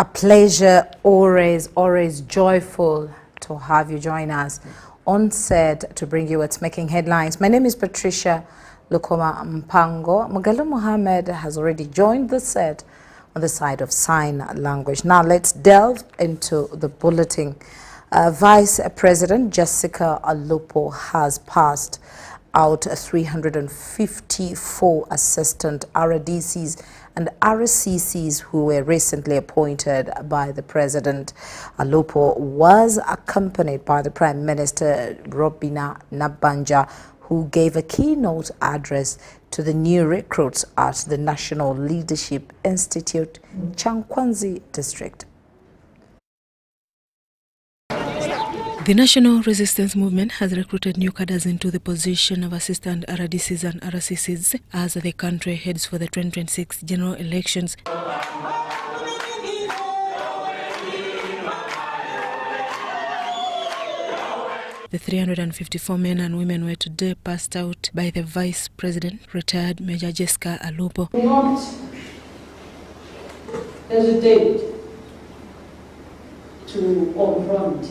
A pleasure, always joyful to have you join us on set to bring you what's making headlines. My name is Patricia Lukoma Mpango. Mugalu Mohammed has already joined the set on the side of sign language. Now let's delve into the bulletin. Vice President Jessica Alupo has passed out 354 assistant RDCs and RCCs who were recently appointed by the President. Alupo was accompanied by the Prime Minister Robina Nabbanja, who gave a keynote address to the new recruits at the National Leadership Institute, Changkwanzi District. The National Resistance Movement has recruited new cadres into the position of assistant RDCs and RCCs as the country heads for the 2026 general elections. The 354 men and women were today passed out by the Vice President, retired Major Jessica Alupo. Do not hesitate to confront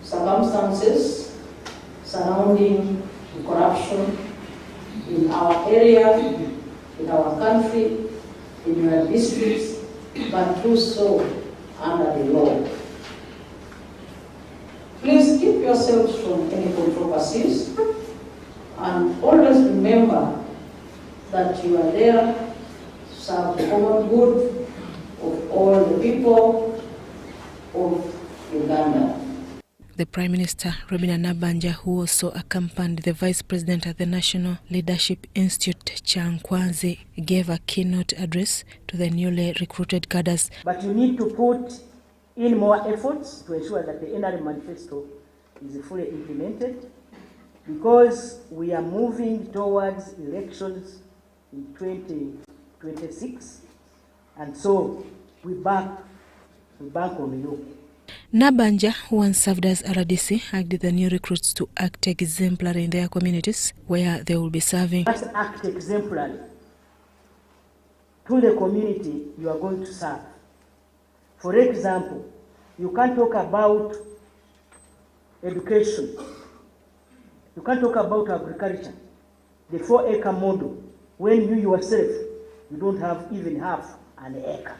circumstances surrounding the corruption in our area, in our country, in your districts, but do so under the law. Please keep yourselves from any controversies and always remember that you are there to serve the common good of all the people of Uganda. The Prime Minister, Robina Nabbanja, who also accompanied the Vice President at the National Leadership Institute, Changkwanzi, gave a keynote address to the newly recruited cadres. But you need to put in more efforts to ensure that the NRM manifesto is fully implemented, because we are moving towards elections in 2026, and so we bank on you. Nabbanja, who once served as RDC, urged the new recruits to act exemplary in their communities where they will be serving. Must act exemplary to the community you are going to serve. For example, you can't talk about education, you can't talk about agriculture, the 4-acre model, when you yourself, you don't have even half an acre.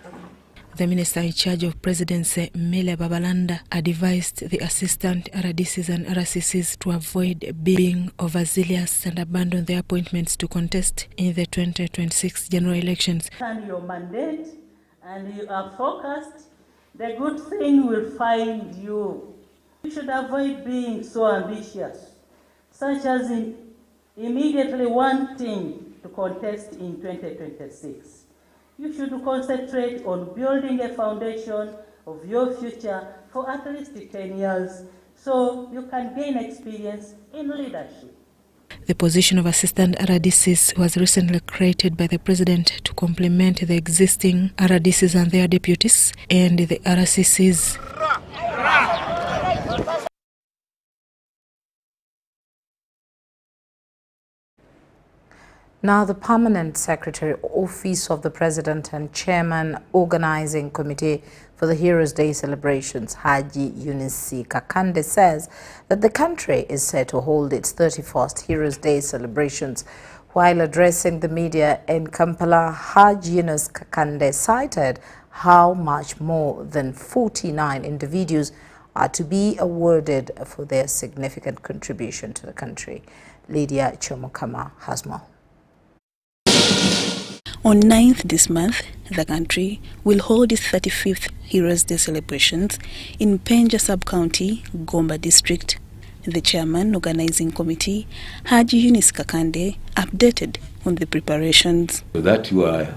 The Minister in charge of Presidency, Melia Babalanda, advised the assistant RDCs and RCCs to avoid being overzealous and abandon their appointments to contest in the 2026 general elections. And your mandate and you are focused, the good thing will find you. You should avoid being so ambitious, such as immediately wanting to contest in 2026. You should concentrate on building a foundation of your future for at least 10 years so you can gain experience in leadership. The position of assistant RDCs was recently created by the President to complement the existing RDCs and their deputies and the RCCs. Now, the Permanent Secretary, Office of the President and Chairman, Organizing Committee for the Heroes' Day celebrations, Haji Eunice Kakande, says that the country is set to hold its 31st Heroes' Day celebrations. While addressing the media in Kampala, Haji Eunice Kakande cited how much more than 49 individuals are to be awarded for their significant contribution to the country. Lydia Chomokama has more. On 9th this month, the country will hold its 35th Heroes' Day celebrations in Mpenja Sub-County, Gomba District. The Chairman Organizing Committee, Haji Eunice Kakande, updated on the preparations. So that you are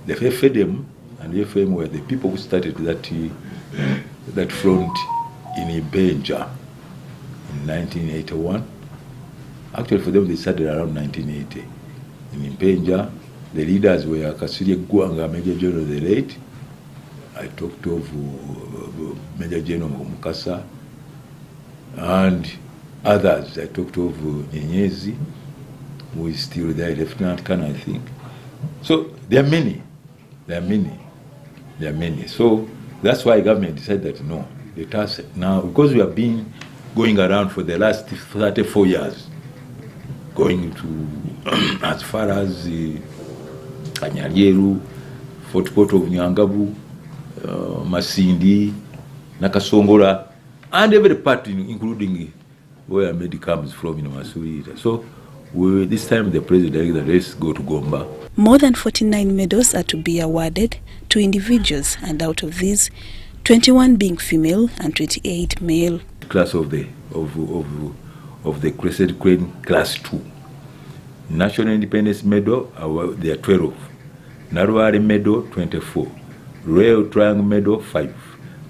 the FFM, and the FFM were the people who started that front in Mpenja in 1981. Actually, for them, they started around 1980. In Mpenja, the leaders were Kasirye Gwanga, Major General the late. I talked of Major General Mukasa and others. I talked of Nyenyezi, who is still there, Lieutenant Colonel, I think. So there are many. There are many. So that's why government decided that no, let us now, because we have been going around for the last 34 years, going to as far as Kanyarieru, Fort Port of Nyangabu, Masindi, Nakasongola, and every part, including where Medi comes from in Masurita. So this time the president said, let's go to Gomba. More than 49 medals are to be awarded to individuals, and out of these, 21 being female and 28 male. Class of the Crescent Crane Class 2. National Independence Medal, there are 12. Narwari Medal, 24. Royal Triangle Medal, 5.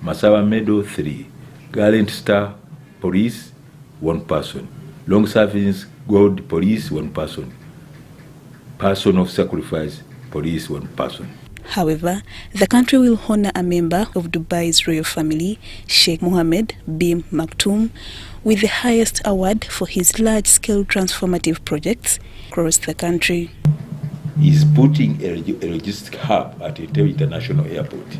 Massawa Medal, 3. Gallant Star Police, 1 person. Long Service Gold Police, 1 person. Person of Sacrifice Police, 1 person. However, the country will honor a member of Dubai's royal family, Sheikh Mohammed bin Maktoum, with the highest award for his large-scale transformative projects across the country. He's putting a logistic hub at Entebbe International Airport.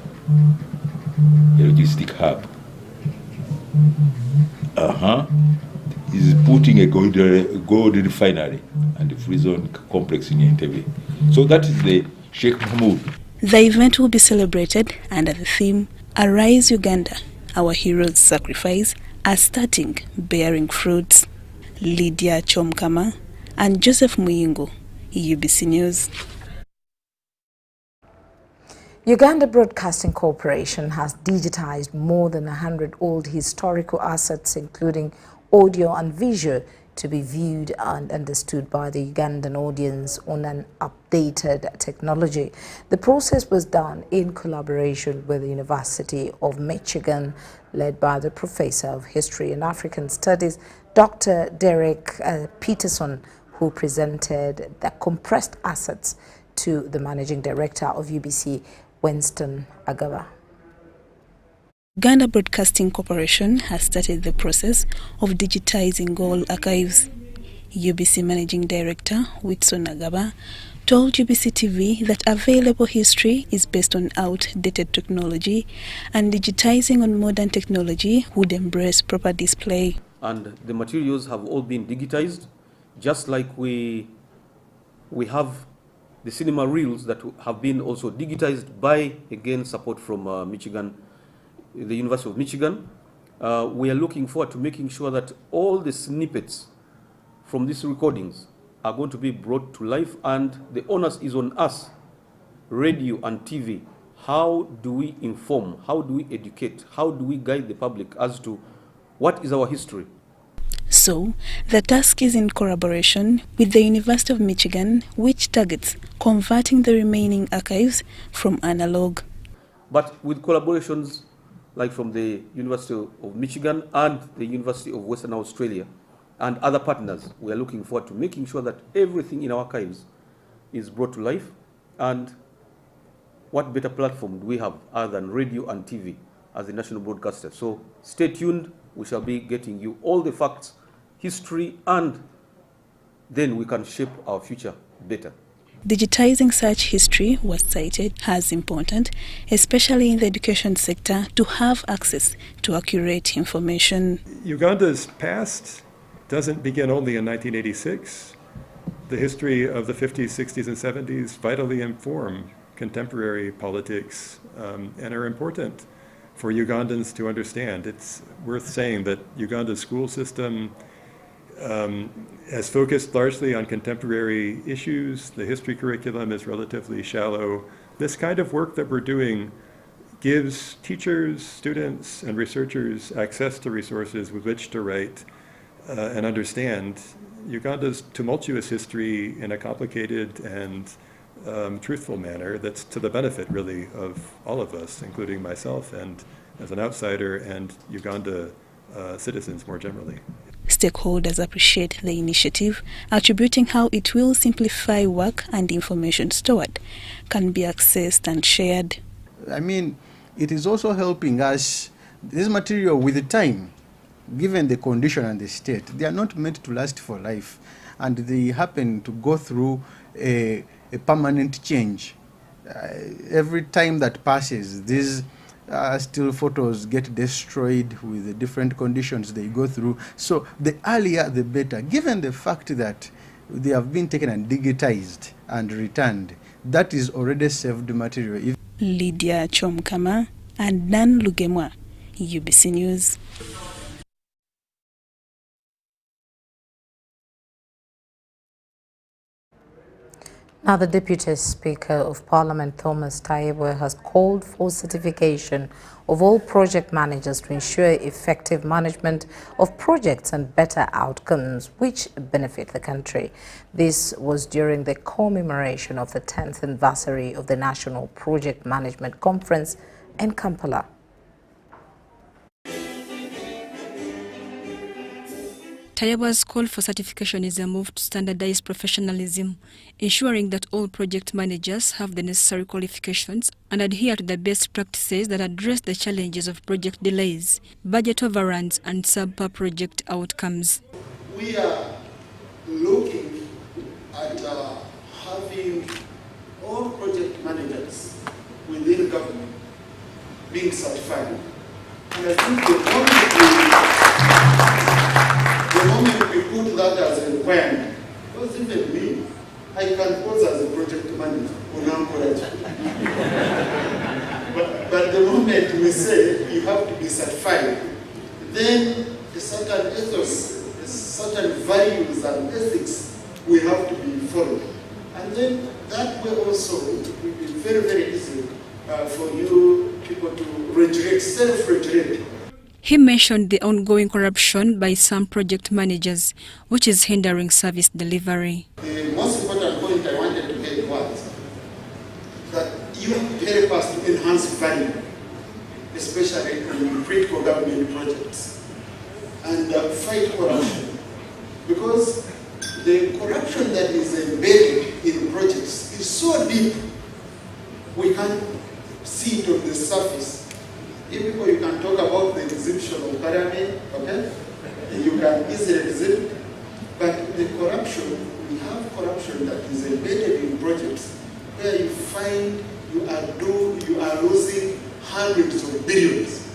A logistic hub. He's putting a gold refinery and a free zone complex in Entebbe. So that is the Sheikh Mahmoud. The event will be celebrated under the theme, Arise Uganda, Our Heroes' Sacrifice are Starting Bearing Fruits. Lydia Chomkama and Joseph Muyingo, UBC News. Uganda Broadcasting Corporation has digitized more than 100 old historical assets, including audio and visual, to be viewed and understood by the Ugandan audience on an updated technology. The process was done in collaboration with the University of Michigan, led by the Professor of History and African Studies, Dr. Derek Peterson, who presented the compressed assets to the Managing Director of UBC, Winston Agaba. Uganda Broadcasting Corporation has started the process of digitizing all archives. UBC Managing Director Winston Agaba told UBC TV that available history is based on outdated technology, and digitizing on modern technology would embrace proper display. And the materials have all been digitized, just like we have the cinema reels that have been also digitized by, again, support from Michigan, the University of Michigan. We are looking forward to making sure that all the snippets from these recordings are going to be brought to life, and the onus is on us, radio and TV. How do we inform? How do we educate? How do we guide the public as to what is our history? So, the task is in collaboration with the University of Michigan, which targets converting the remaining archives from analog. But with collaborations like from the University of Michigan and the University of Western Australia and other partners, we are looking forward to making sure that everything in our archives is brought to life. And what better platform do we have other than radio and TV as a national broadcaster? So stay tuned. We shall be getting you all the facts, history, and then we can shape our future better. Digitizing such history was cited as important, especially in the education sector, to have access to accurate information. Uganda's past doesn't begin only in 1986. The history of the 50s, 60s, and 70s vitally inform contemporary politics and are important for Ugandans to understand. It's worth saying that Uganda's school system has focused largely on contemporary issues. The history curriculum is relatively shallow. This kind of work that we're doing gives teachers, students, and researchers access to resources with which to write and understand Uganda's tumultuous history in a complicated and truthful manner that's to the benefit, really, of all of us, including myself and as an outsider and Uganda citizens more generally. Stakeholders appreciate the initiative, attributing how it will simplify work and information stored can be accessed and shared. I mean, it is also helping us, this material with the time, given the condition and the state, they are not meant to last for life, and they happen to go through a permanent change. Every time that passes, these still photos get destroyed with the different conditions they go through. So the earlier the better, given the fact that they have been taken and digitized and returned. That is already saved material. Lydia Chomkama and Dan Lugemwa, UBC News. Now, the Deputy Speaker of Parliament, Thomas Tayebwe, has called for certification of all project managers to ensure effective management of projects and better outcomes which benefit the country. This was during the commemoration of the 10th anniversary of the National Project Management Conference in Kampala. Tayebwe's call for certification is a move to standardize professionalism, ensuring that all project managers have the necessary qualifications and adhere to the best practices that address the challenges of project delays, budget overruns and subpar project outcomes. We are looking at having all project managers within government being certified. And I think the moment we put that as a requirement, because even me, I can pose as a project manager, but the moment we say you have to be certified, then a certain ethos, certain values and ethics will have to be followed. And then that way also it will be very, very easy for you people to regulate, self-regulate. He mentioned the ongoing corruption by some project managers, which is hindering service delivery. The most important point I wanted to make was that you have to help us to enhance value, especially in critical government projects, and fight corruption. Because the corruption that is embedded in projects is so deep, we can't see it on the surface. If you can talk about the exhibition of pyramid, okay? You can easily exhibit, but the corruption, we have corruption that is embedded in projects where you find you are losing hundreds of billions.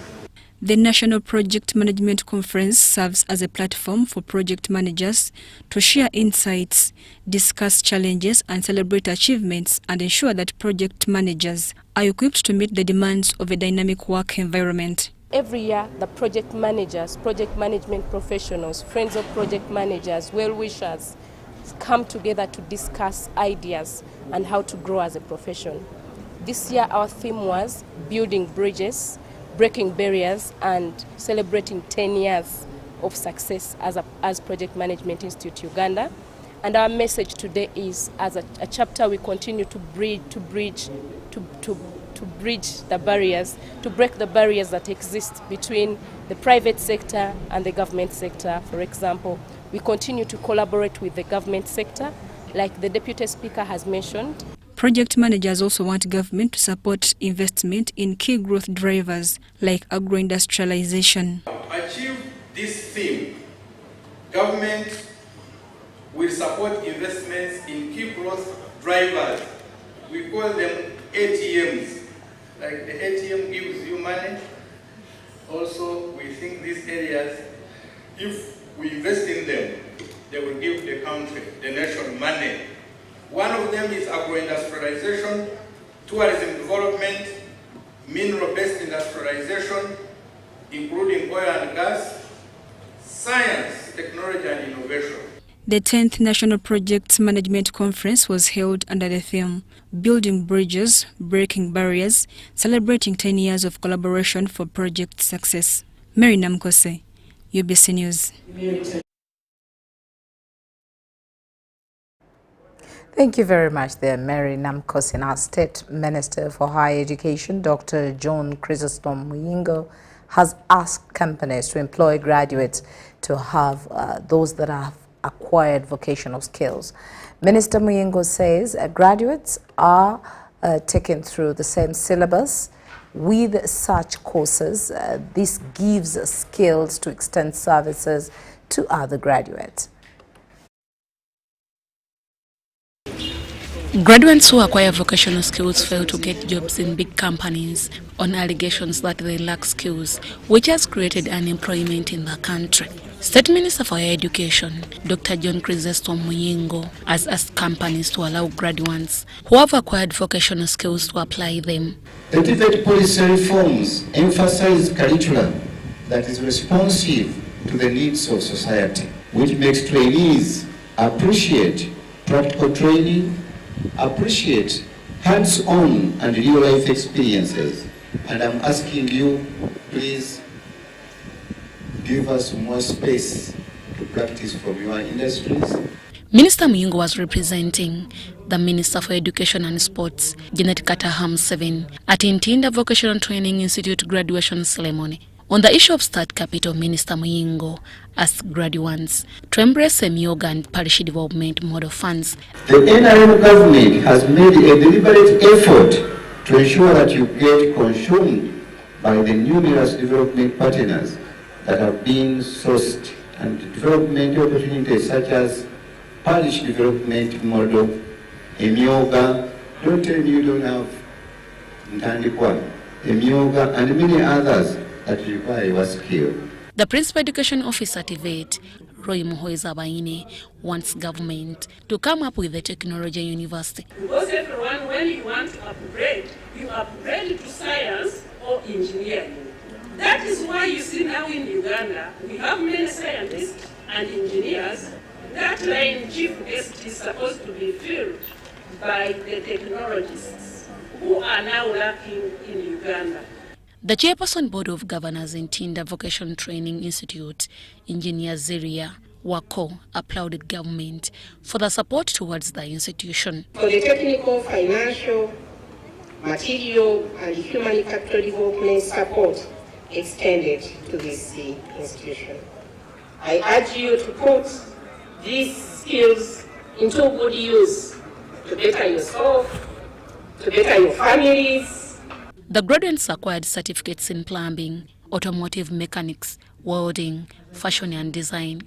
The National Project Management Conference serves as a platform for project managers to share insights, discuss challenges and celebrate achievements, and ensure that project managers are equipped to meet the demands of a dynamic work environment. Every year, the project managers, project management professionals, friends of project managers, well-wishers come together to discuss ideas and how to grow as a profession. This year, our theme was building bridges, breaking barriers, and celebrating 10 years of success as Project Management Institute Uganda. And our message today is, as a chapter, we continue to bridge the barriers, to break the barriers that exist between the private sector and the government sector. For example, we continue to collaborate with the government sector, like the Deputy Speaker has mentioned. Project managers also want government to support investment in key growth drivers like agro-industrialization. To achieve this theme, government will support investments in key growth drivers. We call them ATMs. Like the ATM gives you money. Also, we think these areas, if we invest in them, they will give the country, the nation, money. One of them is agro-industrialization, tourism development, mineral-based industrialization, including oil and gas, science, technology and innovation. The 10th National Projects Management Conference was held under the theme, Building Bridges, Breaking Barriers, celebrating 10 years of collaboration for project success. Mary Namkose, UBC News. Thank you very much there, Mary Namkose. And our State Minister for Higher Education, Dr. John Chrysostom Muyingo, has asked companies to employ graduates to have those that have acquired vocational skills. Minister Muyingo says graduates are taken through the same syllabus. With such courses, this gives skills to extend services to other graduates. Graduates who acquire vocational skills fail to get jobs in big companies on allegations that they lack skills, which has created unemployment in the country. State Minister for Higher Education, Dr. John Chrysostom Muyingo, has asked companies to allow graduates who have acquired vocational skills to apply them. The TVET policy reforms emphasize curriculum that is responsive to the needs of society, which makes trainees appreciate practical training, appreciate hands-on and real-life experiences. And I'm asking you, please give us more space to practice from your industries. Minister Muyingo was representing the Minister for Education and Sports, Janet Kataham 7, at Intinda Vocational Training Institute graduation ceremony. On the issue of Start Capital, Minister Muyingo asked graduates to embrace Semioga and parish development model funds. The NRM government has made a deliberate effort to ensure that you get consumed by the numerous development partners that have been sourced and development opportunities such as parish development model, Emioga. Don't tell me you don't have Ntandikwa, Emioga, and many others that require your skill. The Principal Education Officer at TVET, Roy Muhoeza Baine, wants government to come up with a technology university. Because everyone, when you want to upgrade to science or engineering. That is why you see now in Uganda, we have many scientists and engineers. That line chief guest is supposed to be filled by the technologists who are now lacking in Uganda. The chairperson board of governors in Tinda Vocational Training Institute, Engineer Zeria Wako, applauded government for the support towards the institution. For the technical, financial, material, and human capital development support extended to this institution. I urge you to put these skills into good use to better yourself, to better your families. The graduates acquired certificates in plumbing, automotive mechanics, welding, fashion and design.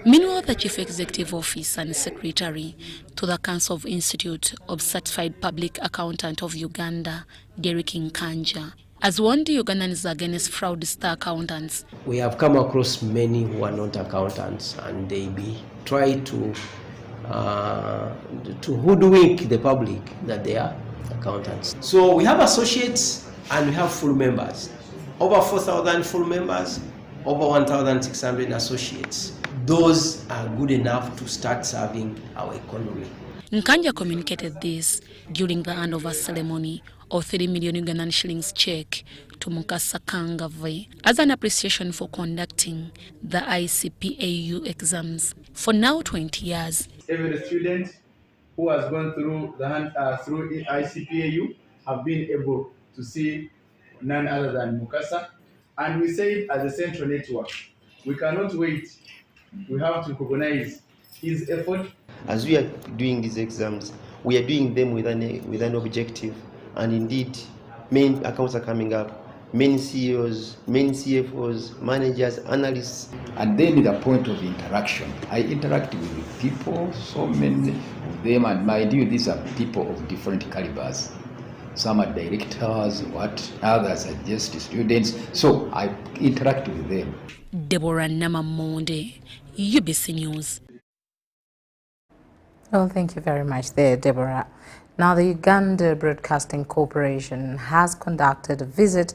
Meanwhile, the Chief Executive Office and Secretary to the Council of Institute of Certified Public Accountant of Uganda, Derek Nkanja, has warned Ugandans against fraudster accountants. We have come across many who are not accountants, and they try to hoodwink the public that they are accountants. So we have associates and we have full members. Over 4,000 full members, over 1,600 associates. Those are good enough to start serving our economy. Nkanja communicated this during the handover ceremony of 3 million Ugandan shillings check to Mukasa Kangave as an appreciation for conducting the ICPAU exams for now 20 years. Every student who has gone through through ICPAU have been able to see none other than Mukasa. And we say it as a central network. We cannot wait. We have to recognize his effort. As we are doing these exams, we are doing them with an objective. And indeed, main accounts are coming up. Many CEOs, many CFOs, managers, analysts. And then the point of interaction. I interact with people, so many of them, and mind you, these are people of different calibers. Some are directors, others are just students. So I interact with them. Deborah Namamonde, UBC News. Well, thank you very much there, Deborah. Now, the Uganda Broadcasting Corporation has conducted a visit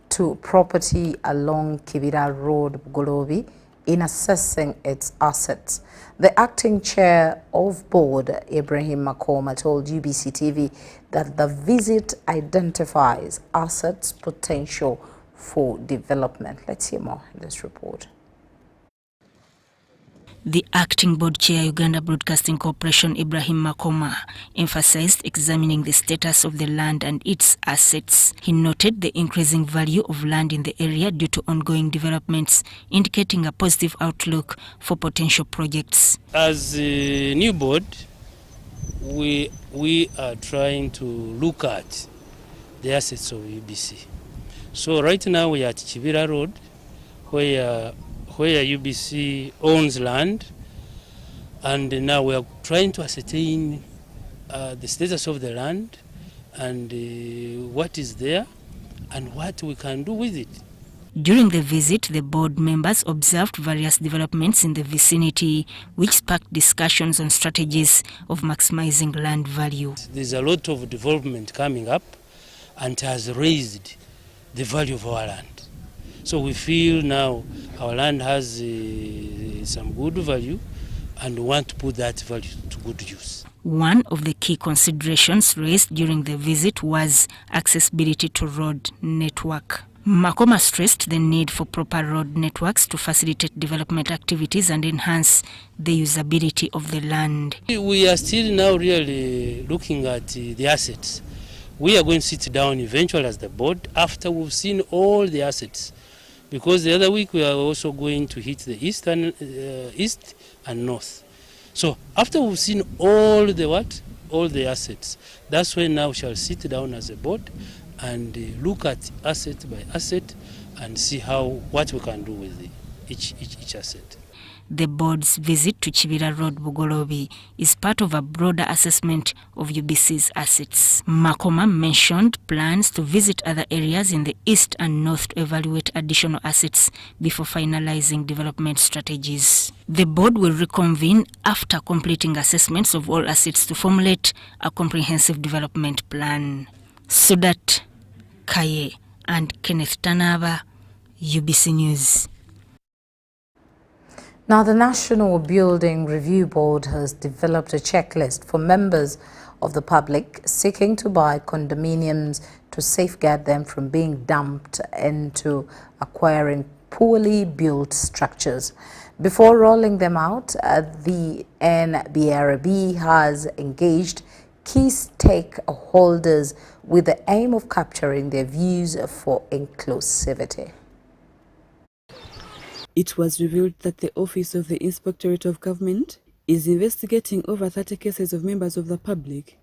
to property along Kibira Road, Bugolobi, in assessing its assets. The acting chair of board, Ibrahim Makoma, told UBC TV that the visit identifies assets potential for development. Let's hear more in this report. The acting board chair, Uganda Broadcasting Corporation, Ibrahim Makoma, emphasized examining the status of the land and its assets. He noted the increasing value of land in the area due to ongoing developments, indicating a positive outlook for potential projects. As a new board, we are trying to look at the assets of UBC. So right now we are at Kibira Road, where UBC owns land, and now we are trying to ascertain the status of the land and what is there and what we can do with it. During the visit, the board members observed various developments in the vicinity, which sparked discussions on strategies of maximizing land value. There's a lot of development coming up and has raised the value of our land. So we feel now our land has some good value and want to put that value to good use. One of the key considerations raised during the visit was accessibility to road network. Makoma stressed the need for proper road networks to facilitate development activities and enhance the usability of the land. We are still now really looking at the assets. We are going to sit down eventually as the board after we've seen all the assets, because the other week we are also going to hit the east and north. So after we've seen all the assets, that's when now we shall sit down as a board and look at asset by asset and see what we can do with each asset. The board's visit to Chibira Road, Bugolobi, is part of a broader assessment of UBC's assets. Makoma mentioned plans to visit other areas in the east and north to evaluate additional assets before finalizing development strategies. The board will reconvene after completing assessments of all assets to formulate a comprehensive development plan. Sudat Kaye and Kenneth Tanaba, UBC News. Now, the National Building Review Board has developed a checklist for members of the public seeking to buy condominiums to safeguard them from being dumped into acquiring poorly built structures. Before rolling them out, the NBRB has engaged key stakeholders with the aim of capturing their views for inclusivity. It was revealed that the Office of the Inspectorate of Government is investigating over 30 cases of members of the public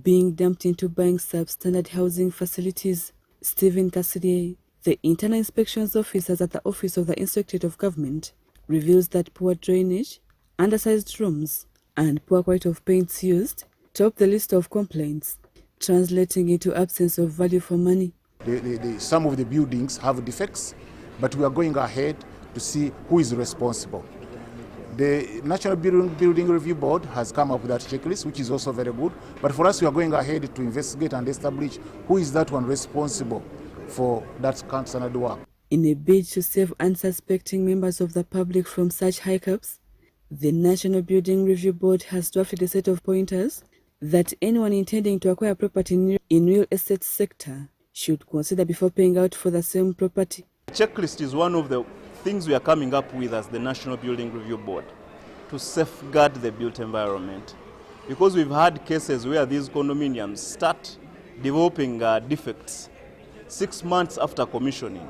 being dumped into buying substandard housing facilities. Stephen Cassidy, the Internal Inspections Officer at the Office of the Inspectorate of Government, reveals that poor drainage, undersized rooms, and poor quality of paints used top the list of complaints, translating into absence of value for money. Some of the buildings have defects, but we are going ahead to see who is responsible. The National Building Review Board has come up with that checklist, which is also very good. But for us, we are going ahead to investigate and establish who is that one responsible for that standard work. In a bid to save unsuspecting members of the public from such hiccups, the National Building Review Board has drafted a set of pointers that anyone intending to acquire property in real estate sector should consider before paying out for the same property. The checklist is one of the things we are coming up with as the National Building Review Board to safeguard the built environment. Because we've had cases where these condominiums start developing defects 6 months after commissioning.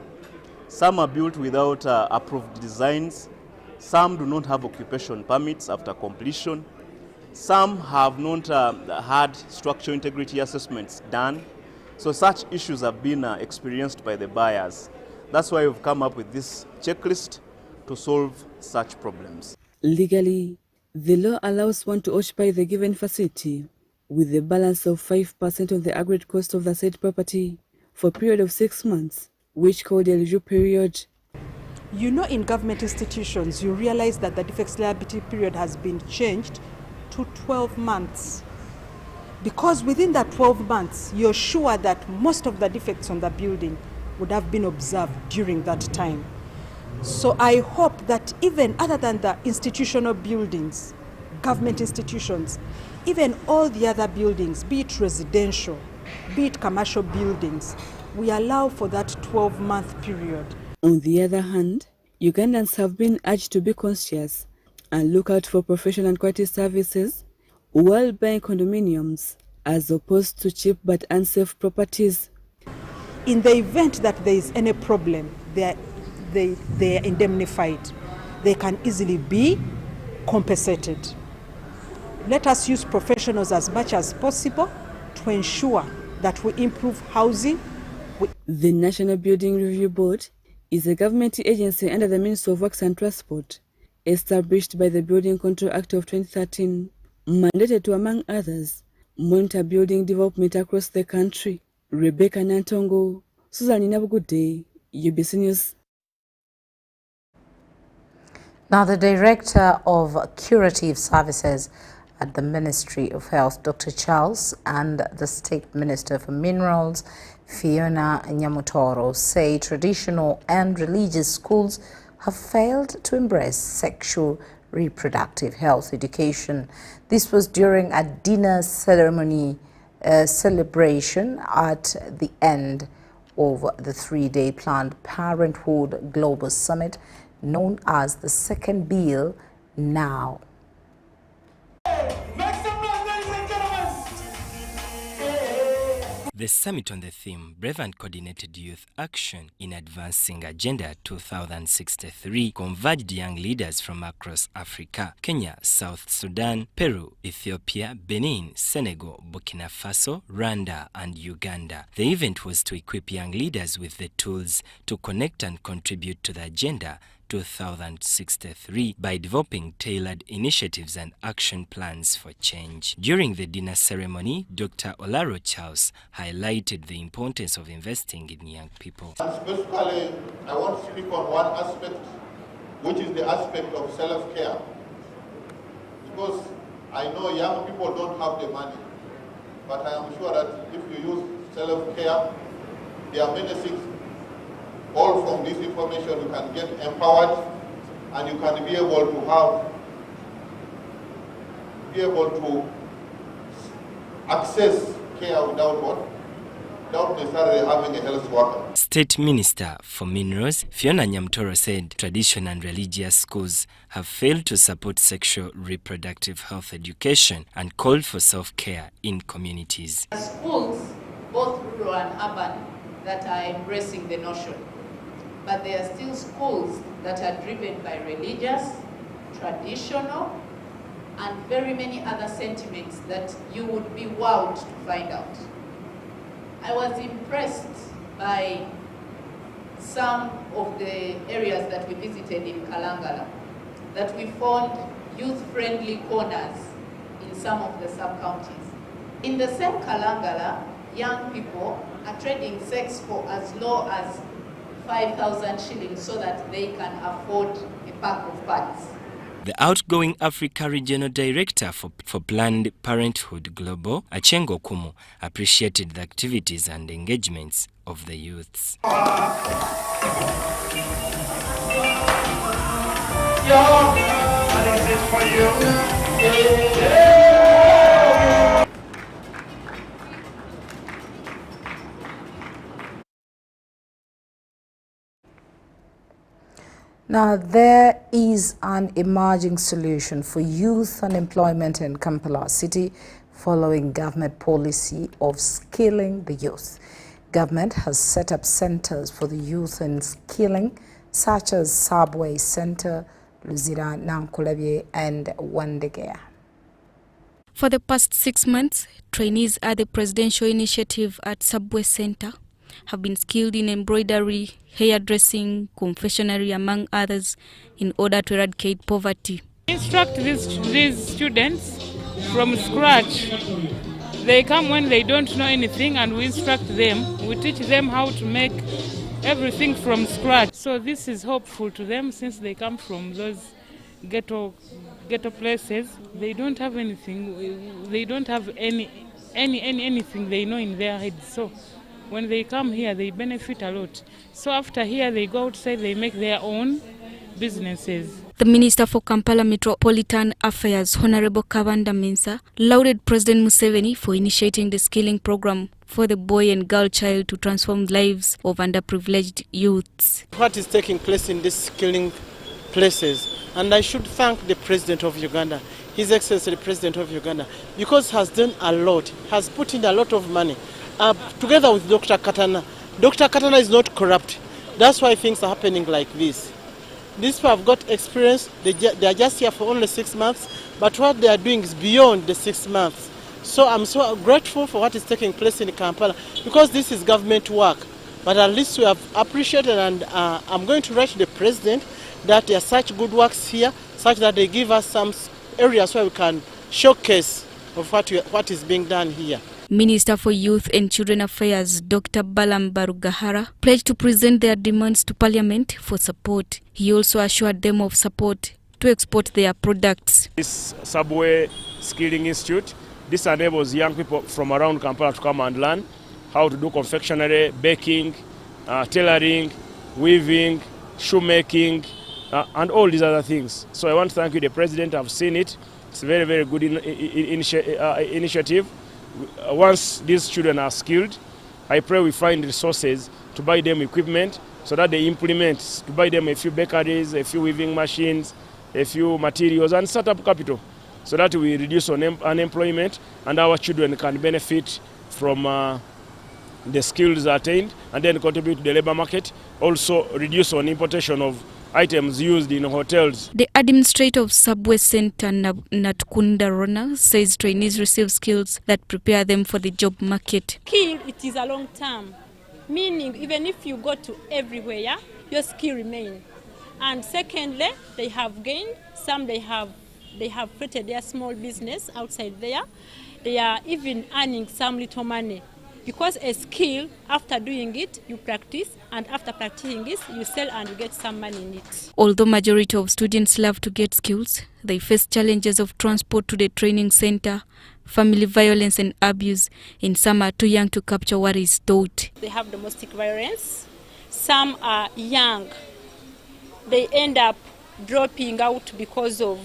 Some are built without approved designs. Some do not have occupation permits after completion. Some have not had structural integrity assessments done. So such issues have been experienced by the buyers. That's why we've come up with this checklist to solve such problems. Legally, the law allows one to occupy the given facility with a balance of 5% of the aggregate cost of the said property for a period of 6 months, which called a review period. You know, in government institutions, you realize that the defects liability period has been changed to 12 months. Because within that 12 months, you're sure that most of the defects on the building would have been observed during that time. So I hope that even other than the institutional buildings, government institutions, even all the other buildings, be it residential, be it commercial buildings, we allow for that 12-month period. On the other hand, Ugandans have been urged to be conscious and look out for professional and quality services while buying condominiums, as opposed to cheap but unsafe properties. In the event that there is any problem, they are indemnified. They can easily be compensated. Let us use professionals as much as possible to ensure that we improve housing. The National Building Review Board is a government agency under the Ministry of Works and Transport, established by the Building Control Act of 2013, mandated to, among others, monitor building development across the country. Rebecca Nantongo, Susan Inabugude, UBC News. Now, the Director of Curative Services at the Ministry of Health, Dr. Charles, and the State Minister for Minerals, Fiona Nyamutoro, say traditional and religious schools have failed to embrace sexual reproductive health education. This was during a dinner ceremony celebration at the end of the three-day Planned Parenthood Global Summit, known as the Second Bill Now. The summit on the theme Brave and Coordinated Youth Action in Advancing Agenda 2063 converged young leaders from across Africa, Kenya, South Sudan, Peru, Ethiopia, Benin, Senegal, Burkina Faso, Rwanda, and Uganda. The event was to equip young leaders with the tools to connect and contribute to the Agenda 2063 by developing tailored initiatives and action plans for change. During the dinner ceremony, Dr. Olaro Charles highlighted the importance of investing in young people. And specifically, I want to speak on one aspect, which is the aspect of self-care. Because I know young people don't have the money, but I am sure that if you use self-care, there are many things. All from this information you can get empowered, and you can be able to access care without what? Without necessarily having a health worker. State Minister for Minerals, Fiona Nyamutoro, said traditional and religious schools have failed to support sexual reproductive health education and called for self-care in communities. Schools, both rural and urban, that are embracing the notion. But there are still schools that are driven by religious, traditional, and very many other sentiments that you would be wowed to find out. I was impressed by some of the areas that we visited in Kalangala, that we found youth-friendly corners in some of the sub-counties. In the same Kalangala, young people are trading sex for as low as 5,000 shillings so that they can afford a pack of pads. The outgoing Africa Regional Director for Planned Parenthood Global, Achengo Kumu, appreciated the activities and engagements of the youths. Now, there is an emerging solution for youth unemployment in Kampala City following government policy of skilling the youth. Government has set up centers for the youth in skilling, such as Subway Center, Luzira, Nankulabye, and Wandegea. For the past 6 months, trainees at the presidential initiative at Subway Center have been skilled in embroidery, hairdressing, confectionery, among others, in order to eradicate poverty. We instruct these students from scratch. They come when they don't know anything and we instruct them. We teach them how to make everything from scratch. So this is hopeful to them since they come from those ghetto places. They don't have anything. They don't have anything they know in their heads. So when they come here, they benefit a lot. So after here, they go outside, they make their own businesses. The Minister for Kampala Metropolitan Affairs, Honorable Kabanda Mensah, lauded President Museveni for initiating the skilling program for the boy and girl child to transform lives of underprivileged youths. What is taking place in these skilling places, and I should thank the President of Uganda, His Excellency the President of Uganda, because he has done a lot, has put in a lot of money. Together with Dr. Katana. Dr. Katana is not corrupt. That's why things are happening like this. These people have got experience. They are just here for only 6 months, but what they are doing is beyond the 6 months. So I'm so grateful for what is taking place in Kampala, because this is government work. But at least we have appreciated, and I'm going to write to the President that there are such good works here, such that they give us some areas where we can showcase of what is being done here. Minister for Youth and Children Affairs Dr. Balam Barugahara pledged to present their demands to Parliament for support. He also assured them of support to export their products. This Subway Skilling Institute, this enables young people from around Kampala to come and learn how to do confectionery, baking, tailoring, weaving, shoemaking, and all these other things. So I want to thank you, the President. I've seen it. It's a very, very good initiative. Once these children are skilled, I pray we find resources to buy them equipment so that they implement, to buy them a few bakeries, a few weaving machines, a few materials, and set up capital so that we reduce unemployment and our children can benefit from the skills attained and then contribute to the labor market, also reduce on importation of items used in hotels. The administrator of Subway Center, Natkunda Rona, says trainees receive skills that prepare them for the job market. Skill, it is a long term, meaning even if you go to everywhere, your skill remains. And secondly, they have gained, some they have created their small business outside there. They are even earning some little money. Because a skill, after doing it, you practice, and after practicing it, you sell and you get some money in it. Although majority of students love to get skills, they face challenges of transport to the training center, family violence and abuse, and some are too young to capture what is taught. They have domestic violence. Some are young. They end up dropping out because of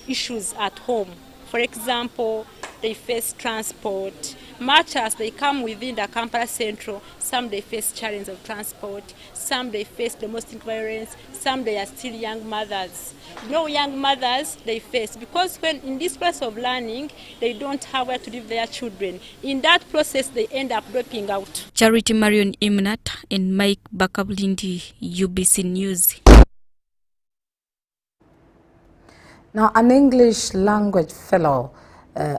issues at home. For example, they face transport. Much as they come within the Kampala Central, some they face challenge of transport, some they face domestic violence, some they are still young mothers. No young mothers they face because when in this process of learning, they don't have where to leave their children. In that process, they end up dropping out. Charity Marion Imnat and Mike Bakablindi, UBC News. Now, an English language fellow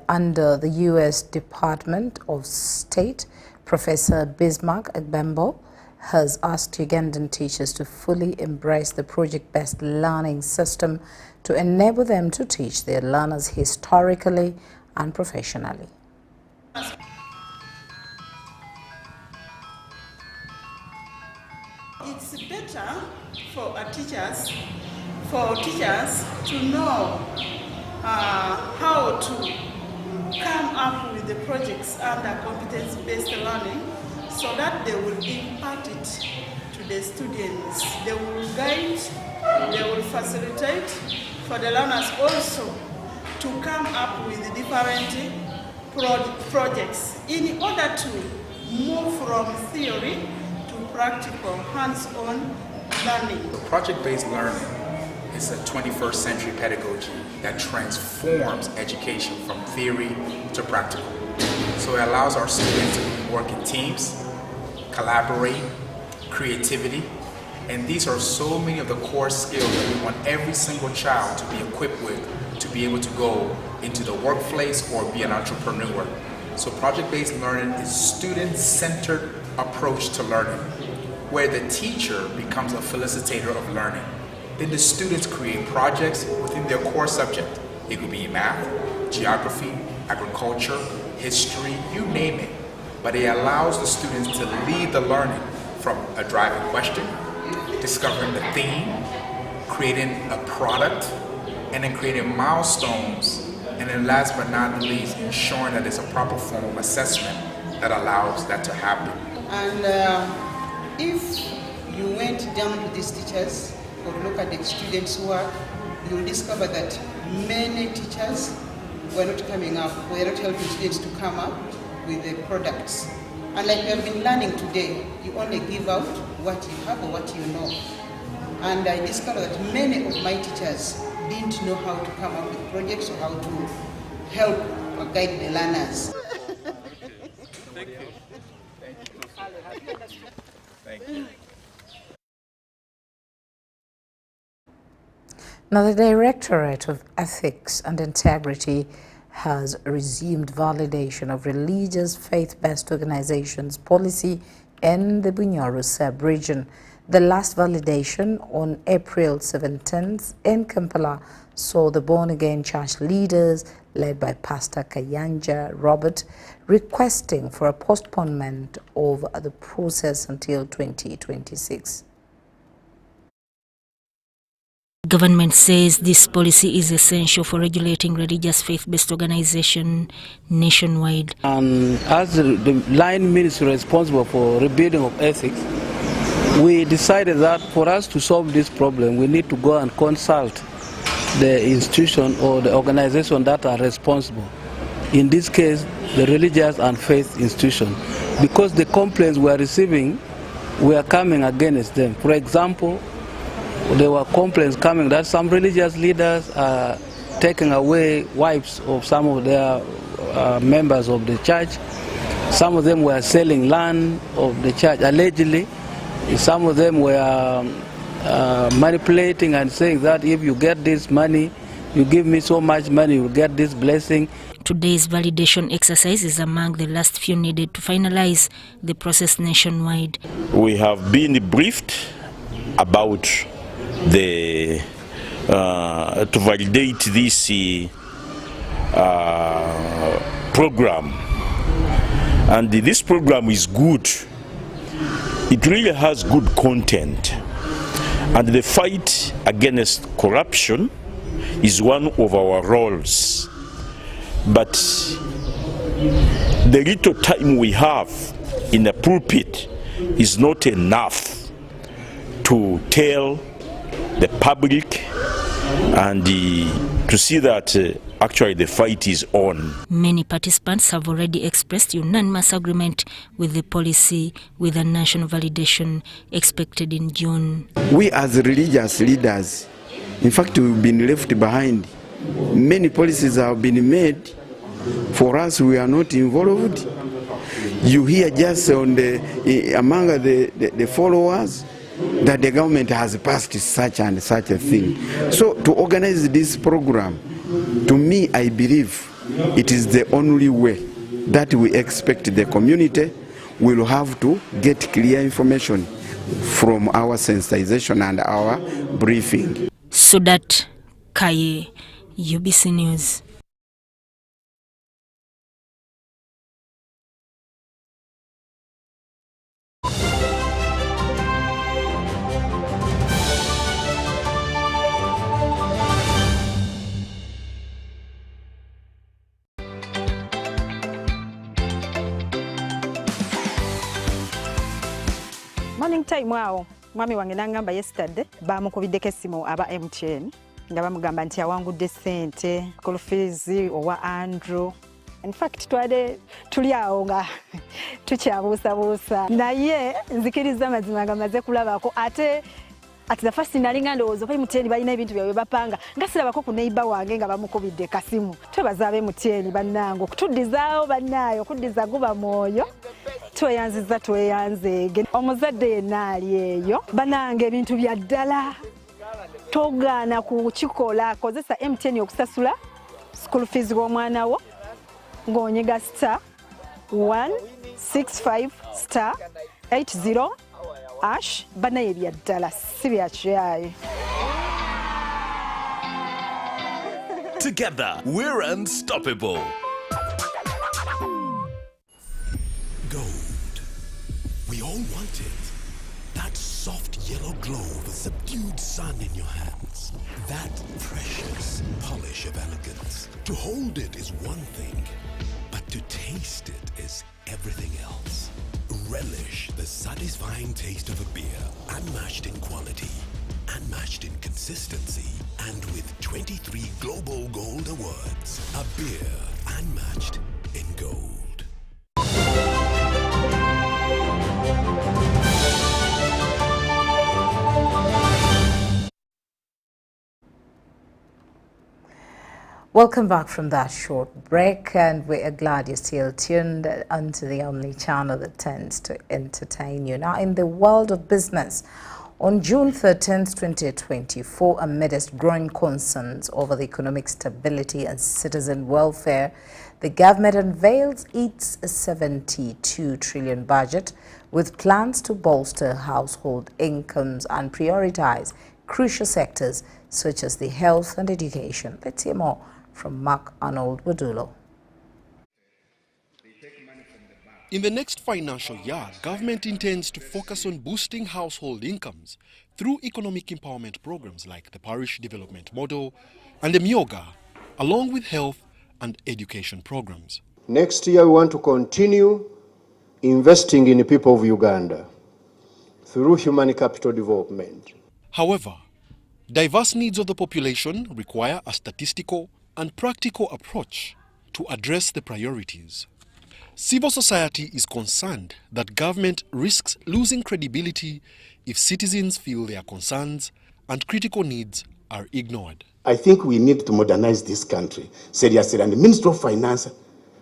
under the U.S. Department of State, Professor Bismarck Agbembo, has asked Ugandan teachers to fully embrace the project-based learning system to enable them to teach their learners historically and professionally. It's better for teachers to know how to come up with the projects under competence-based learning so that they will impart it to the students. They will guide, they will facilitate for the learners also to come up with different projects in order to move from theory to practical, hands-on learning. Project-based learning is a 21st century pedagogy that transforms education from theory to practical. So it allows our students to work in teams, collaborate, creativity, and these are so many of the core skills that we want every single child to be equipped with to be able to go into the workplace or be an entrepreneur. So project-based learning is a student-centered approach to learning, where the teacher becomes a facilitator of learning. Then the students create projects within their core subject. It could be math, geography, agriculture, history, you name it. But it allows the students to lead the learning from a driving question, discovering the theme, creating a product, and then creating milestones, and then last but not least, ensuring that there's a proper form of assessment that allows that to happen. And if you went down to these teachers or look at the students' work, you'll discover that many teachers were not coming up, were not helping students to come up with the products. And like we have been learning today, you only give out what you have or what you know. And I discovered that many of my teachers didn't know how to come up with projects or how to help or guide the learners. Thank you. Thank you. Now, the Directorate of Ethics and Integrity has resumed validation of religious faith-based organizations policy in the Bunyoro sub-region. The last validation on April 17th in Kampala saw the born-again church leaders, led by Pastor Kayanja Robert, requesting for a postponement of the process until 2026. Government says this policy is essential for regulating religious faith-based organization nationwide. And as the line ministry responsible for rebuilding of ethics, we decided that for us to solve this problem, we need to go and consult the institution or the organization that are responsible. In this case, the religious and faith institution, because the complaints we are receiving, we are coming against them. For example, there were complaints coming that some religious leaders are taking away wives of some of their members of the church. Some of them were selling land of the church, allegedly. Some of them were manipulating and saying that if you get this money, you give me so much money, you get this blessing. Today's validation exercise is among the last few needed to finalize the process nationwide. We have been briefed about the to validate this program, and this program is good. It really has good content, and the fight against corruption is one of our roles. But the little time we have in the pulpit is not enough to tell the public and to see that actually the fight is on. Many participants have already expressed unanimous agreement with the policy, with a national validation expected in June. We as religious leaders, in fact, we've been left behind. Many policies have been made. For us, we are not involved. You hear just on among the followers that the government has passed such and such a thing. So to organize this program, to me, I believe it is the only way that we expect the community will have to get clear information from our sensitization and our briefing. Sudat Kaye, UBC News. Morning time wao mwami wange nangamba yesterday bamukubiddeko essimu aba MTN nga bamugamba nti awangudde ssente school fees owa Andrew. In fact tuli awo nga tukyabuusabuusa naye nzikiriza mazima nga maze kulabako ate at the first nalinga ndowooza oba MTN balina ebintu byabwe bapanga nga sirabako ku neighbor wange nga bamukubidde kasimu. Twebaza abe MTN bannange okutuddizaawo bannaayo okuddiza guba mwoyo. Tweyanziza tweyanzeege omuzadde yenna ali eyo bannange ebintu bya ddala togaana kukikola kozesa MTN okusasula school fees w'omwana wo ng'onyega *165*80# banaye ebya ddala si bya kyayi. Together we're unstoppable. Gold. We all want it. That soft yellow glow of a subdued sun in your hands. That precious polish of elegance. To hold it is one thing, but to taste it is everything else. Relish the satisfying taste of a beer, unmatched in quality, unmatched in consistency, and with 23 Global Gold Awards. A beer unmatched in gold. Welcome back from that short break, and we are glad you're still tuned onto the only channel that tends to entertain you. Now, in the world of business, on June 13th, 2024, amidst growing concerns over the economic stability and citizen welfare, the government unveils its 72 trillion budget with plans to bolster household incomes and prioritize crucial sectors such as the health and education. Let's hear more from Mark Arnold Wadulo. In the next financial year, government intends to focus on boosting household incomes through economic empowerment programs like the Parish Development Model and the Myoga, along with health and education programs. Next year, we want to continue investing in the people of Uganda through human capital development. However, diverse needs of the population require a statistical and practical approach to address the priorities. Civil society is concerned that government risks losing credibility if citizens feel their concerns and critical needs are ignored. I think we need to modernize this country seriously, and the Ministry of Finance,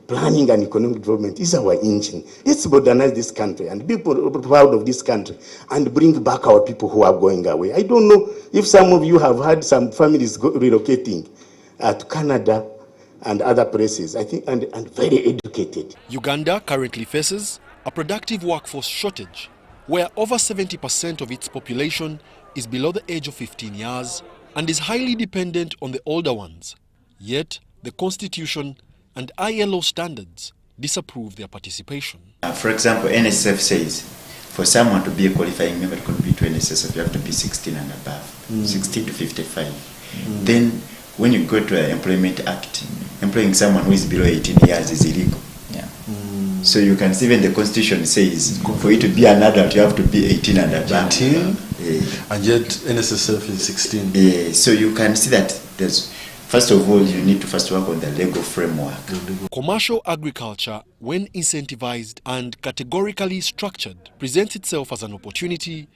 Planning and Economic Development is our engine. Let's modernize this country and be proud of this country and bring back our people who are going away. I don't know if some of you have had some families relocating to Canada and other places, I think, and very educated. Uganda currently faces a productive workforce shortage, where over 70% of its population is below the age of 15 years and is highly dependent on the older ones. Yet, the Constitution and ILO standards disapprove their participation. For example, NSF says for someone to be a qualifying member to contribute to NSF, you have to be 16 and above, 16 to 55. Then, when you go to an Employment Act, employing someone who is below 18 years is illegal. So you can see even the Constitution says for you to be an adult, you have to be 18 and above. 18? And yet NSSF is 16. So you can see that there's, first of all, you need to first work on the legal framework. Commercial agriculture, when incentivized and categorically structured, presents itself as an opportunity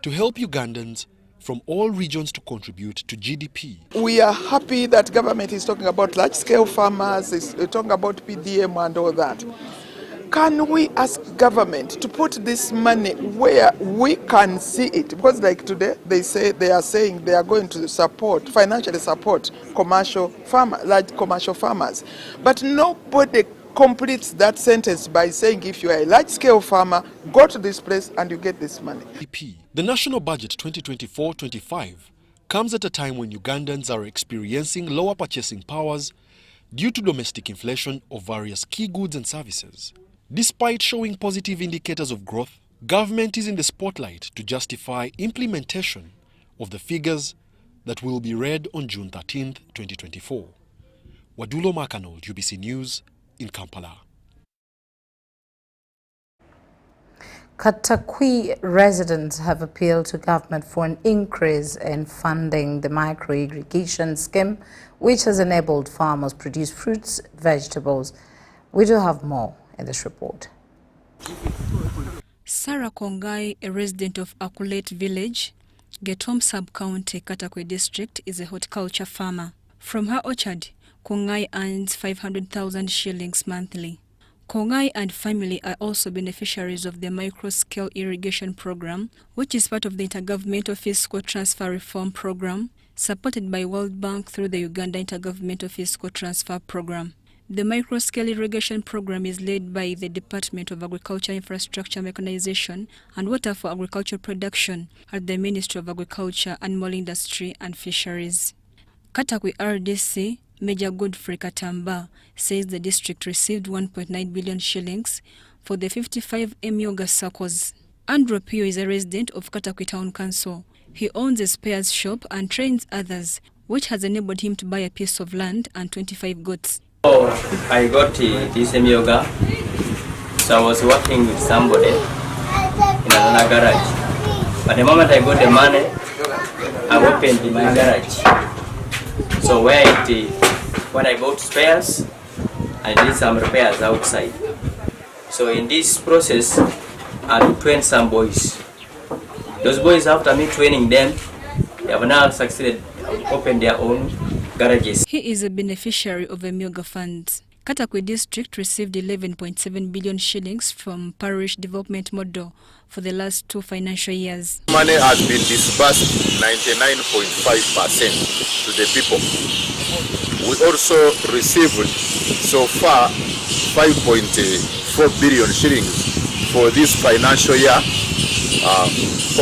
to help Ugandans from all regions to contribute to GDP. We are happy that government is talking about large-scale farmers, is talking about PDM and all that. Can we ask government to put this money where we can see it? Because like today, they are saying they are going to support, financially support commercial farmers, large commercial farmers. But nobody completes that sentence by saying if you are a large-scale farmer, go to this place and you get this money. The National Budget 2024-25 comes at a time when Ugandans are experiencing lower purchasing powers due to domestic inflation of various key goods and services. Despite showing positive indicators of growth, government is in the spotlight to justify implementation of the figures that will be read on June 13, 2024. Wadulo Makanold, UBC News in Kampala. Katakwi residents have appealed to government for an increase in funding the micro-irrigation scheme, which has enabled farmers produce fruits, vegetables. We do have more in this report. Sarah Kongai, a resident of Akulate Village, Getom Sub-County, Katakwi District, is a horticulture farmer. From her orchard, Kongai earns 500,000 shillings monthly. Kongai and family are also beneficiaries of the micro-scale irrigation program, which is part of the Intergovernmental Fiscal Transfer Reform Program, supported by World Bank through the Uganda Intergovernmental Fiscal Transfer Program. The micro-scale irrigation program is led by the Department of Agriculture, Infrastructure, Mechanization and Water for Agricultural Production at the Ministry of Agriculture, Animal Industry and Fisheries. Katakwi RDC Major Godfrey Katamba says the district received 1.9 billion shillings for the 55 Myoga circles. Andrew Pio is a resident of Katakwi Town Council. He owns a spares shop and trains others, which has enabled him to buy a piece of land and 25 goats. I got this Myoga, so I was working with somebody in another garage. But the moment I got the money, I opened my garage. So when I bought spares, I did some repairs outside. So in this process, I trained some boys. Those boys, after me training them, they have now succeeded to open their own garages. He is a beneficiary of a Myoga funds. Katakwi District received 11.7 billion shillings from Parish Development Model for the last 2 financial years. Money has been disbursed 99.5% to the people. We also received so far 5.4 billion shillings for this financial year,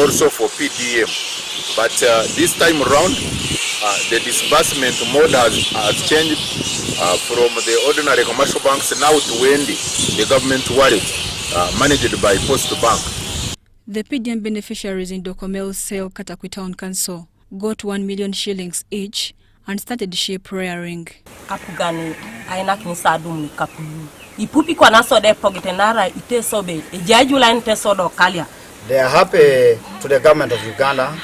also for PDM. But this time around, the disbursement mode has changed from the ordinary commercial banks now to Wendy, the government wallet managed by Post Bank. The PDM beneficiaries in Dokomel Sale Katakwi Town Council got 1 million shillings each and started sheep rearing. Kapugani aina kinisa adum kapulu. Ipupi kwa naso de pogetenara ite sobe. Ejajula ite sodo kalia. They are happy to the government of Uganda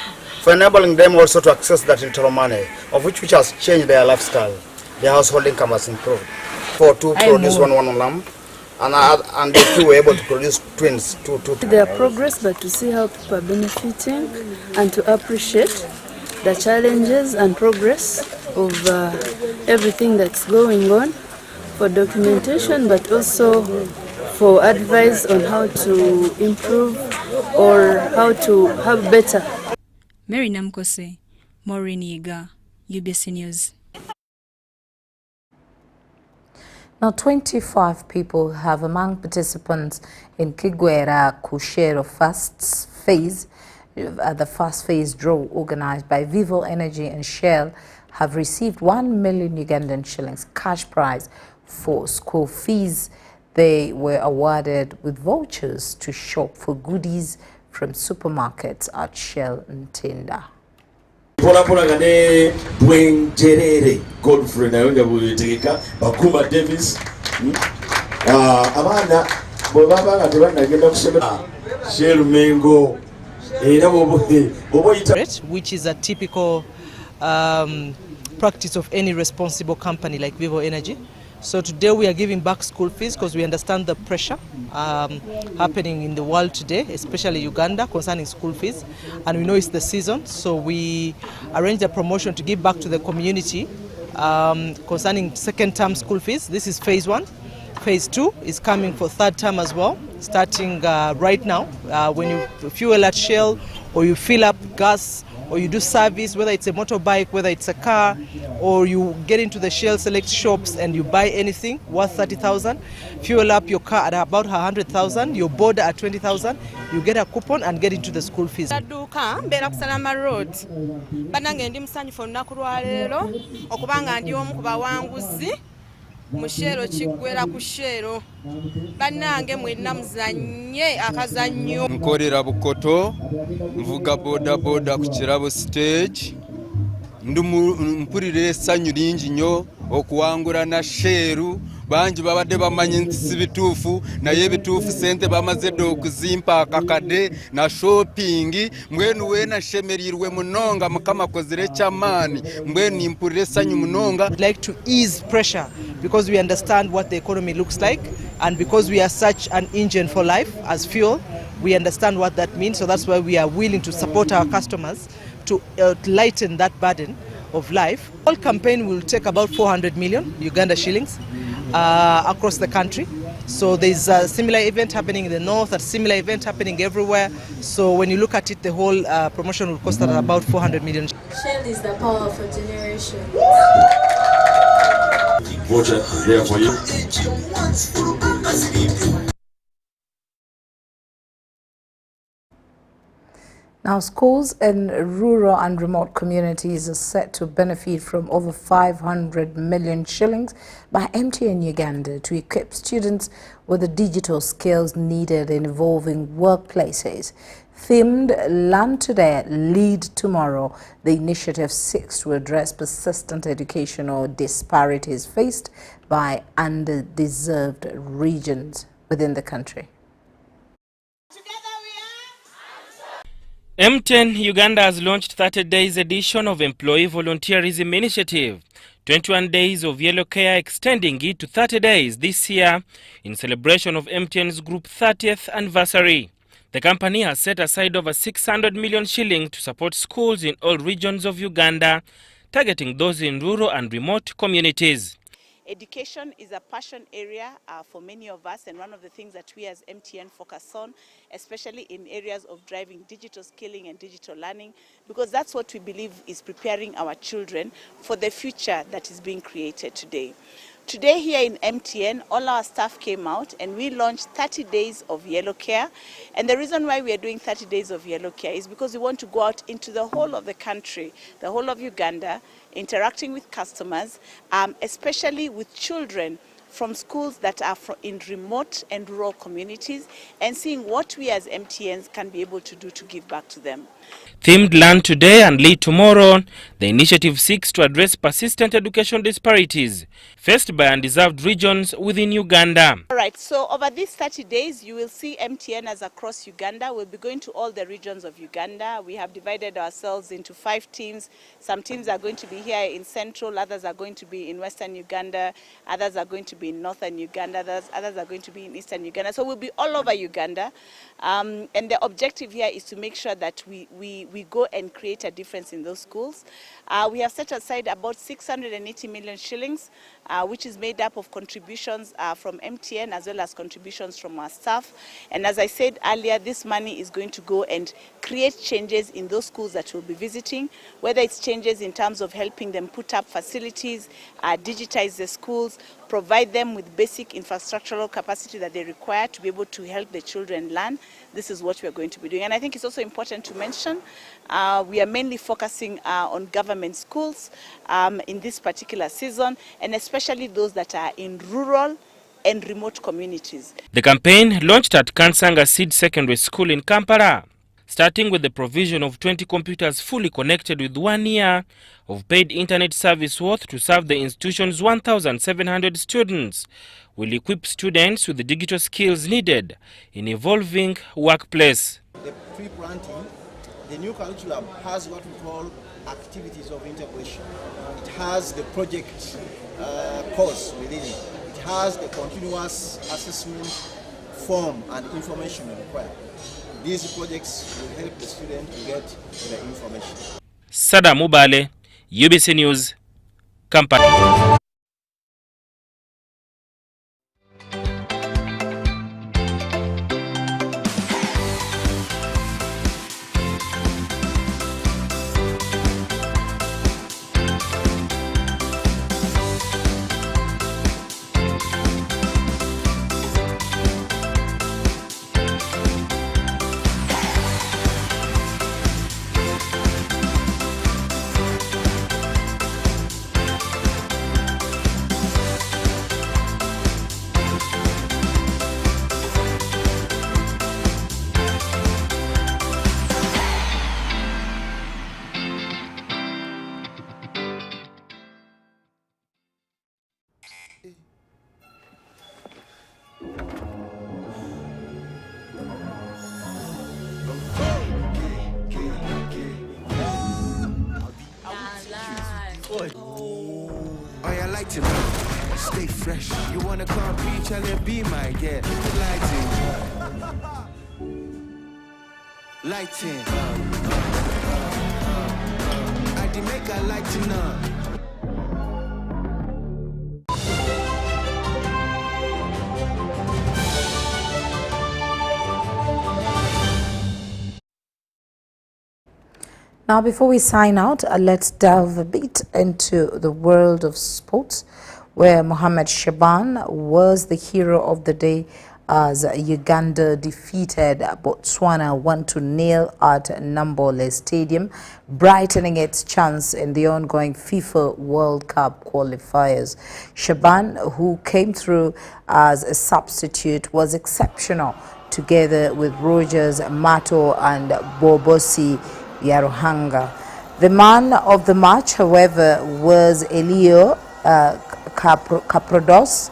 for enabling them also to access that little money, of which has changed their lifestyle. Their household income has improved. For two produce one lamb, and the two were able to produce twins. Two. Their progress, but to see how people are benefiting and to appreciate the challenges and progress of everything that's going on, for documentation, but also for advice on how to improve or how to have better. Mary Namkose, Maureen Yiga, UBC News. Now, 25 people have among participants in Kigwera Kushero first phase, the first phase draw organized by Vivo Energy and Shell, have received 1 million Ugandan shillings cash prize for school fees. They were awarded with vouchers to shop for goodies from supermarkets at Shell and Tinda. Godfrey nayo bulitegeka Bakuma Davis abana bobaba nga tebanagenda kusomera Shell Mengo era which is a typical practice of any responsible company like Vivo Energy. So today we are giving back school fees because we understand the pressure happening in the world today, especially Uganda, concerning school fees. And we know it's the season, so we arranged a promotion to give back to the community concerning second term school fees. This is phase 1. Phase 2 is coming for third term as well, starting right now. When you fuel at Shell or you fill up gas or you do service, whether it's a motorbike, whether it's a car, or you get into the Shell Select shops and you buy anything worth 30,000, fuel up your car at about 100,000, your border at 20,000, you get a coupon and get into the school fees. Mbera kusalama road banange ndi msanyufu olunaku lwa leero okubanga ndi omu ku bawanguzi mu Shell Kigwera ku Shell banange mwenna muzannye akazannyo nkolera Bukoto nvuga boda ku Kirabo stage mpulira essanyu lingi nnyo okuwangula na Shell banji babadde bamanyi nti si bituufu naye ebituufu sente bamaze dde okuzimpa akakadde na shopping mbwenu weena shemerirwe munonga mukama kozere kyamaani mbwenu mpulira essanyu munonga. We'd like to ease pressure because we understand what the economy looks like, and because we are such an engine for life as fuel, we understand what that means. So that's why we are willing to support our customers to lighten that burden of life. All campaign will take about 400 million Uganda shillings across the country. So there's a similar event happening in the north, a similar event happening everywhere. So when you look at it, the whole promotion will cost about 400 million. Shell is the power of a generation. Voter here for you. Now, schools in rural and remote communities are set to benefit from over 500 million shillings by MTN Uganda to equip students with the digital skills needed in evolving workplaces. Themed Learn Today, Lead Tomorrow, the initiative seeks to address persistent educational disparities faced by underdeserved regions within the country. MTN Uganda has launched 30 days edition of Employee Volunteerism Initiative, 21 days of yellow care extending it to 30 days this year in celebration of MTN's Group 30th anniversary. The company has set aside over 600 million shillings to support schools in all regions of Uganda, targeting those in rural and remote communities. Education is a passion area for many of us, and one of the things that we as MTN focus on, especially in areas of driving digital skilling and digital learning, because that's what we believe is preparing our children for the future that is being created today. Today here in MTN, all our staff came out and we launched 30 days of Yellow Care. And the reason why we are doing 30 days of Yellow Care is because we want to go out into the whole of the country, the whole of Uganda, interacting with customers, especially with children from schools that are in remote and rural communities, and seeing what we as MTNs can be able to do to give back to them. Themed Learn Today and Lead Tomorrow, the initiative seeks to address persistent education disparities faced by undeserved regions within Uganda. All right, so over these 30 days, you will see MTNers across Uganda. We'll be going to all the regions of Uganda. We have divided ourselves into 5 teams. Some teams are going to be here in Central, others are going to be in Western Uganda, others are going to be in Northern Uganda, others are going to be in Eastern Uganda. So we'll be all over Uganda. And the objective here is to make sure that we go and create a difference in those schools. We have set aside about 680 million shillings, which is made up of contributions from MTN as well as contributions from our staff. And as I said earlier, this money is going to go and create changes in those schools that we'll be visiting, whether it's changes in terms of helping them put up facilities, digitize the schools, provide them with basic infrastructural capacity that they require to be able to help the children learn. This is what we're going to be doing. And I think it's also important to mention, we are mainly focusing on government schools in this particular season, and especially those that are in rural and remote communities. The campaign launched at Kansanga Seed Secondary School in Kampala, starting with the provision of 20 computers fully connected with 1 year of paid internet service worth to serve the institution's 1,700 students, will equip students with the digital skills needed in evolving workplace. The pre-planting, the new curriculum has what we call activities of integration. It has the project course within it. It has the continuous assessment form and information required. These projects will help the student to get the information. Sada Mubale, UBC News, Kampala. Stay fresh. You wanna compete, challenge, be my yeah. Lighting. I did make a lighting up. Now, before we sign out, let's delve a bit into the world of sports, where Mohamed Shaban was the hero of the day as Uganda defeated Botswana 1-0 at Nambole Stadium, brightening its chance in the ongoing FIFA World Cup qualifiers. Shaban, who came through as a substitute, was exceptional, together with Rogers Mato and Bobosi Yaruhanga. The man of the match, however, was Elio Kaprodos,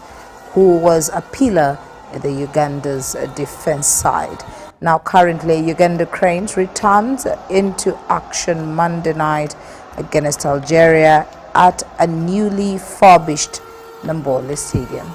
who was a pillar in the Uganda's defense side. Now, currently, Uganda Cranes returns into action Monday night against Algeria at a newly furbished Nambole Stadium.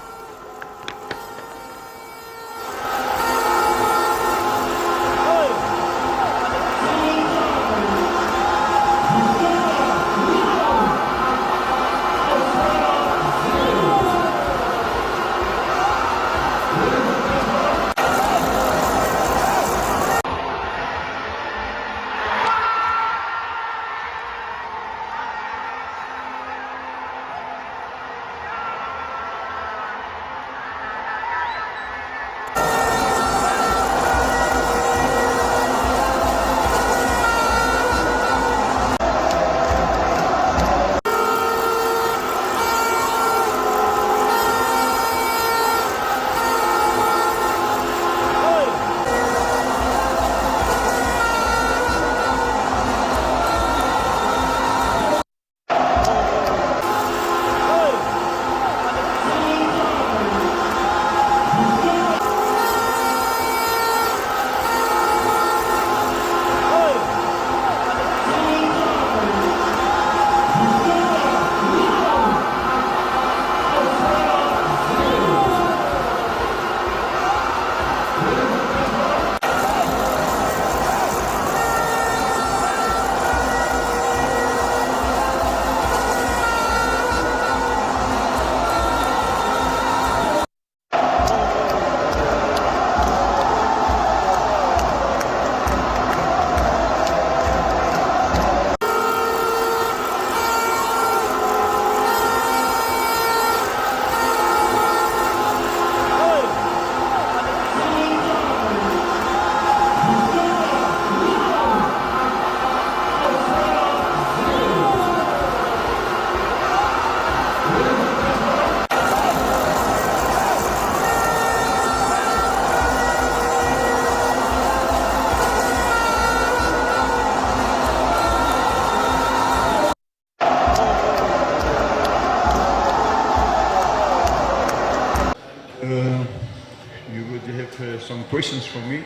they have some questions for me.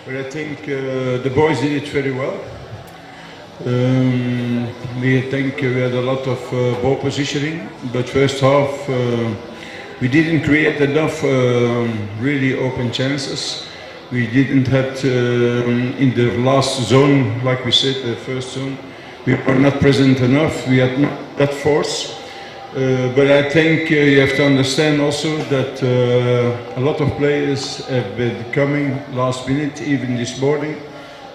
But I think the boys did it very well. We think we had a lot of ball positioning, but first half we didn't create enough really open chances. We didn't have in the last zone, like we said, the first zone, we were not present enough. We had not that force. But I think you have to understand also that a lot of players have been coming last minute, even this morning.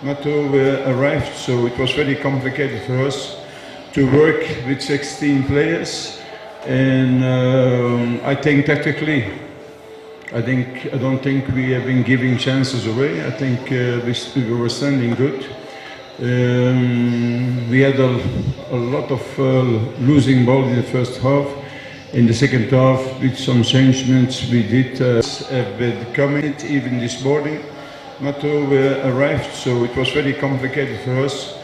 Mato arrived, so it was very complicated for us to work with 16 players. And I think tactically, I don't think we have been giving chances away. I think we were standing good. We had a lot of losing ball in the first half. In the second half, with some changements we did have been coming, even this morning. Mato arrived, so it was very complicated for us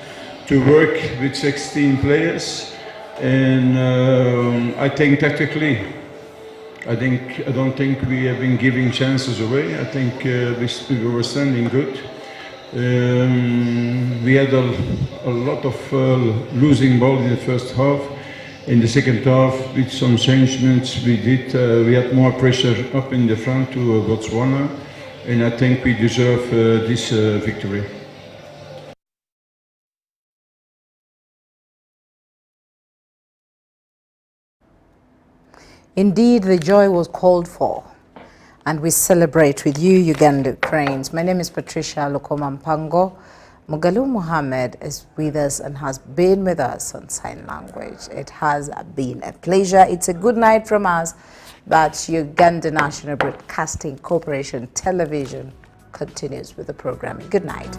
to work with 16 players. And I think tactically, I don't think we have been giving chances away. I think we were standing good. We had a lot of losing ball in the first half. In the second half, with some changements we did, we had more pressure up in the front to Botswana, and I think we deserve this victory. Indeed, the joy was called for, and we celebrate with you, Uganda Cranes. My name is Patricia Lokoma Mpango. Mugalu Mohammed is with us and has been with us on sign language. It has been a pleasure. It's a good night from us, but Uganda National Broadcasting Corporation Television continues with the programming. Good night.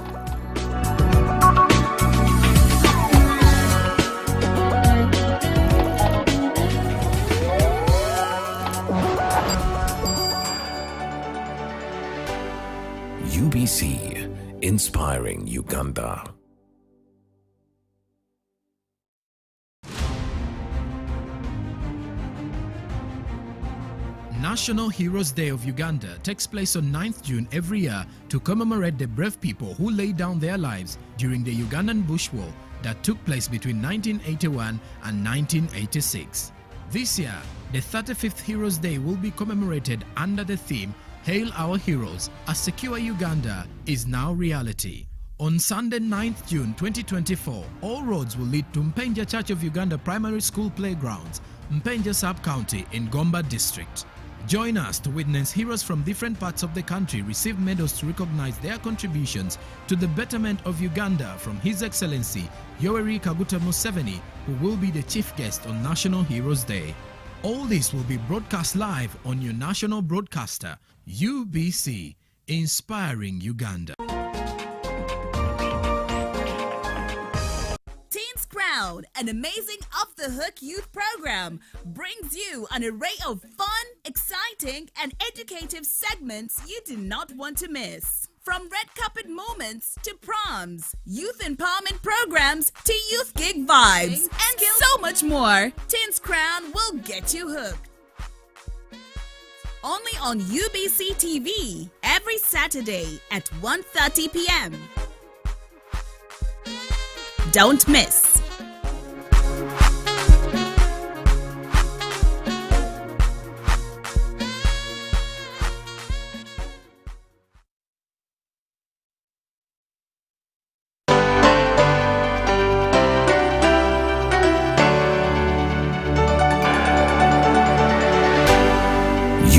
UBC, inspiring Uganda. National Heroes Day of Uganda takes place on 9th June every year to commemorate the brave people who laid down their lives during the Ugandan Bush War that took place between 1981 and 1986. This year, the 35th Heroes Day will be commemorated under the theme Hail Our Heroes, a secure Uganda is now reality. On Sunday 9th June 2024, all roads will lead to Mpenja Church of Uganda Primary School Playgrounds, Mpenja Sub-County in Gomba District. Join us to witness heroes from different parts of the country receive medals to recognize their contributions to the betterment of Uganda from His Excellency Yoweri Kaguta Museveni, who will be the chief guest on National Heroes Day. All this will be broadcast live on your national broadcaster, UBC, inspiring Uganda. Teens Crown, an amazing off-the-hook youth program, brings you an array of fun, exciting, and educative segments you do not want to miss. From red carpet moments to proms, youth empowerment programs to youth gig vibes, and so much more, Teens Crown will get you hooked. Only on UBC TV every Saturday at 1:30 p.m. Don't miss.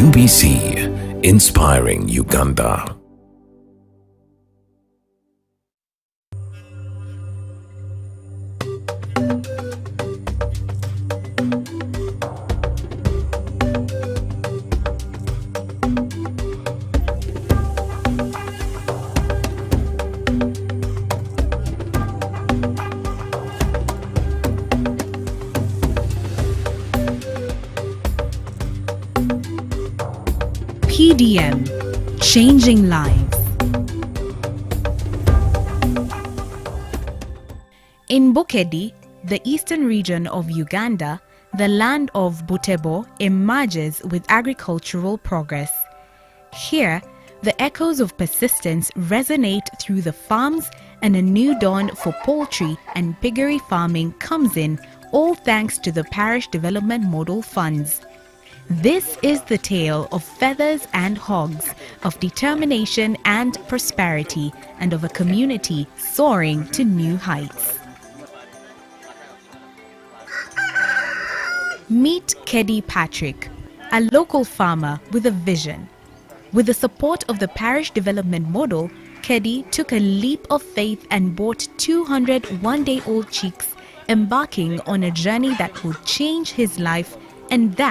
UBC, inspiring Uganda. PDM, changing lives. In Bukedi, the eastern region of Uganda, the land of Butebo emerges with agricultural progress. Here, the echoes of persistence resonate through the farms, and a new dawn for poultry and piggery farming comes in, all thanks to the Parish Development Model Funds. This is the tale of feathers and hogs, of determination and prosperity, and of a community soaring to new heights. Meet Keddy Patrick, a local farmer with a vision. With the support of the Parish Development Model, Keddy took a leap of faith and bought 200 one-day-old chicks, embarking on a journey that will change his life, and that